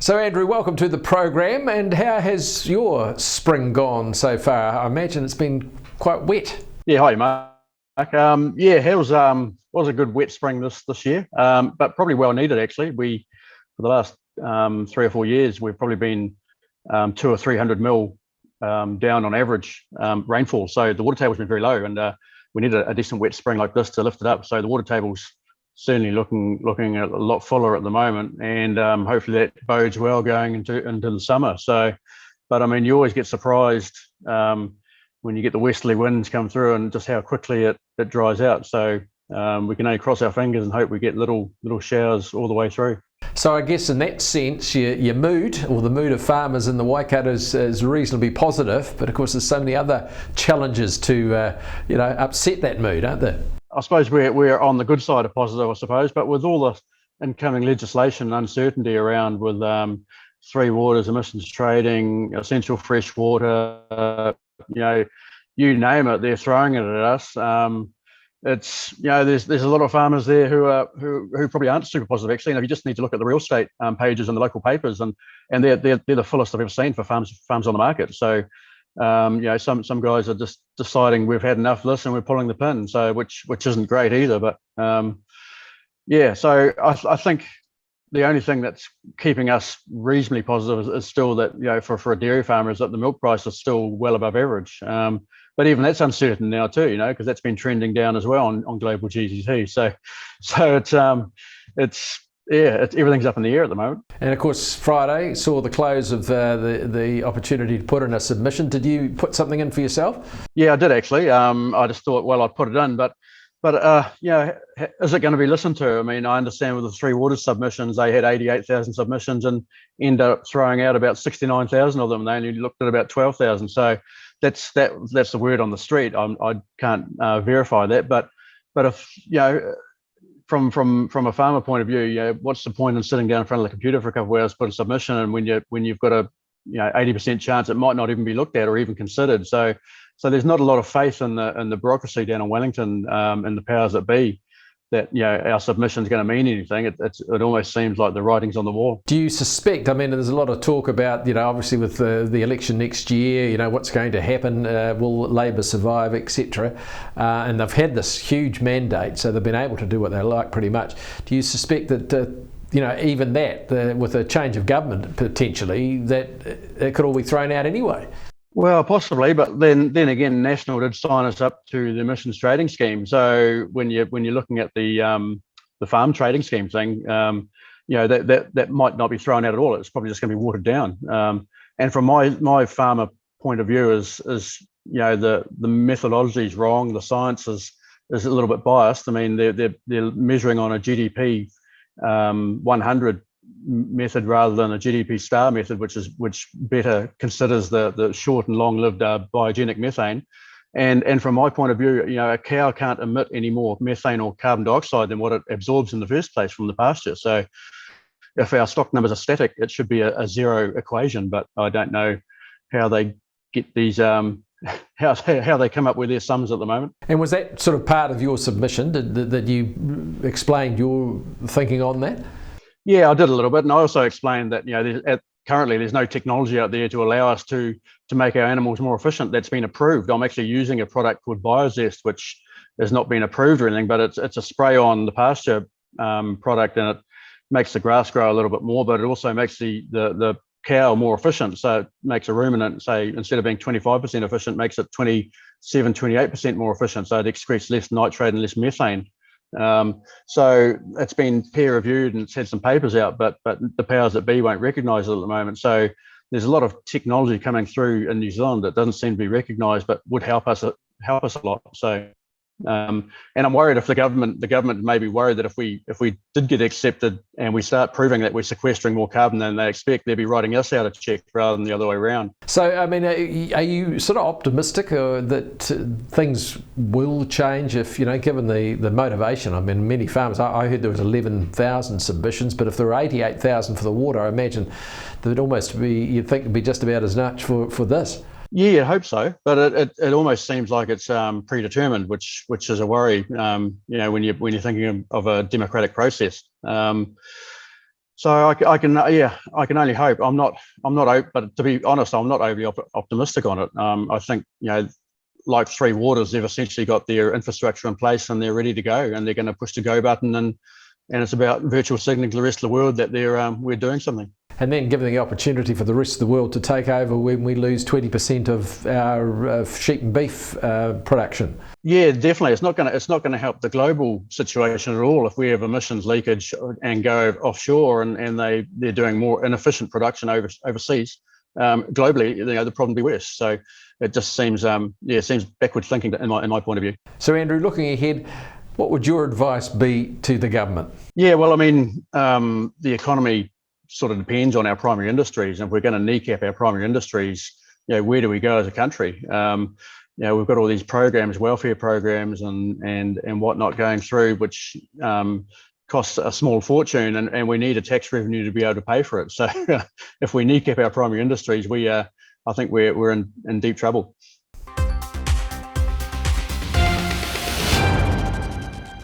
So Andrew, welcome to the program, and how has your spring gone so far? I imagine it's been quite wet. Yeah, hi, Mark. It was a good wet spring this year, but probably well needed actually. For the last 3 or 4 years, we've probably been 200 or 300 mil down on average rainfall. So the water table's been very low, and we need a decent wet spring like this to lift it up. So the water table's certainly looking a lot fuller at the moment, and hopefully that bodes well going into the summer. So, but I mean, you always get surprised when you get the westerly winds come through and just how quickly it dries out. So we can only cross our fingers and hope we get little showers all the way through. So I guess in that sense, your mood, or the mood of farmers in the Waikato is reasonably positive, but of course there's so many other challenges to upset that mood, aren't there? I suppose we're on the good side of positive, I suppose, but with all the incoming legislation and uncertainty around with three waters, emissions trading, essential fresh water, you name it, they're throwing it at us. It's there's a lot of farmers there who probably aren't super positive actually. You just need to look at the real estate pages in the local papers, and they're the fullest I've ever seen for farms on the market. So some guys are just deciding we've had enough of this and we're pulling the pin. So which isn't great either. But so I think the only thing that's keeping us reasonably positive is still that for a dairy farmer is that the milk price is still well above average. But even that's uncertain now too, because that's been trending down as well on global GDT. So it's everything's up in the air at the moment. And of course, Friday saw the close of the opportunity to put in a submission. Did you put something in for yourself? Yeah, I did actually. I just thought, well, I'd put it in, but is it going to be listened to? I mean, I understand with the Three Waters submissions, they had 88,000 submissions and ended up throwing out about 69,000 of them. They only looked at about 12,000. So that's the word on the street. I can't verify that, but if from a farmer point of view, what's the point in sitting down in front of the computer for a couple of hours to put a submission, and when you've got a 80% chance it might not even be looked at or even considered. So there's not a lot of faith in the bureaucracy down in Wellington and the powers that be that our submission is going to mean anything. It almost seems like the writing's on the wall. Do you suspect? I mean, there's a lot of talk about obviously with the election next year, what's going to happen, will Labor survive, etc. And they've had this huge mandate, so they've been able to do what they like pretty much. Do you suspect that even that with a change of government potentially, that it could all be thrown out anyway? Well, possibly, but then again, National did sign us up to the emissions trading scheme. So when you're looking at the farm trading scheme thing, that might not be thrown out at all. It's probably just going to be watered down. And from my farmer point of view, is the methodology is wrong. The science is a little bit biased. I mean, they're measuring on a GDP 100 method rather than a GDP star method, which better considers the short and long-lived biogenic methane. And from my point of view, a cow can't emit any more methane or carbon dioxide than what it absorbs in the first place from the pasture. So if our stock numbers are static, it should be a zero equation. But I don't know how they get these how they come up with their sums at the moment. And was that sort of part of your submission? Did you explain your thinking on that? Yeah, I did a little bit, and I also explained that currently there's no technology out there to allow us to make our animals more efficient. That's been approved. I'm actually using a product called BioZest, which has not been approved or anything, but it's a spray on the pasture product, and it makes the grass grow a little bit more, but it also makes the cow more efficient. So it makes a ruminant, say, instead of being 25% efficient, makes it 27, 28% more efficient. So it excretes less nitrate and less methane. So it's been peer reviewed and it's had some papers out, but the powers that be won't recognise it at the moment. So there's a lot of technology coming through in New Zealand that doesn't seem to be recognised, but would help us a lot. So and I'm worried if the government may be worried that if we did get accepted and we start proving that we're sequestering more carbon than they expect, they'll be writing us out a check rather than the other way around. So I mean, are you sort of optimistic that things will change if given the motivation? I mean, many farmers, I heard there was 11,000 submissions, but if there were 88,000 for the water, I imagine there'd almost be, you'd think it'd be just about as much for this. Yeah, I hope so, but it almost seems like it's predetermined, which is a worry. When you're thinking of a democratic process. So I can I can only hope. But to be honest, I'm not overly optimistic on it. I think, like Three Waters, they've essentially got their infrastructure in place and they're ready to go, and they're going to push the go button, and it's about virtual signaling to the rest of the world that we're doing something. And then giving the opportunity for the rest of the world to take over when we lose 20% of our sheep and beef production. Yeah, definitely. It's not going to help the global situation at all if we have emissions leakage and go offshore, and they're doing more inefficient production overseas. Globally, the problem will be worse. So it just seems seems backward thinking in my point of view. So Andrew, looking ahead, what would your advice be to the government? Yeah, well, I mean, the economy sort of depends on our primary industries, and if we're going to kneecap our primary industries, where do we go as a country? We've got all these programs, welfare programs, and whatnot going through, which costs a small fortune, and we need a tax revenue to be able to pay for it. So if we kneecap our primary industries, I think we're in deep trouble.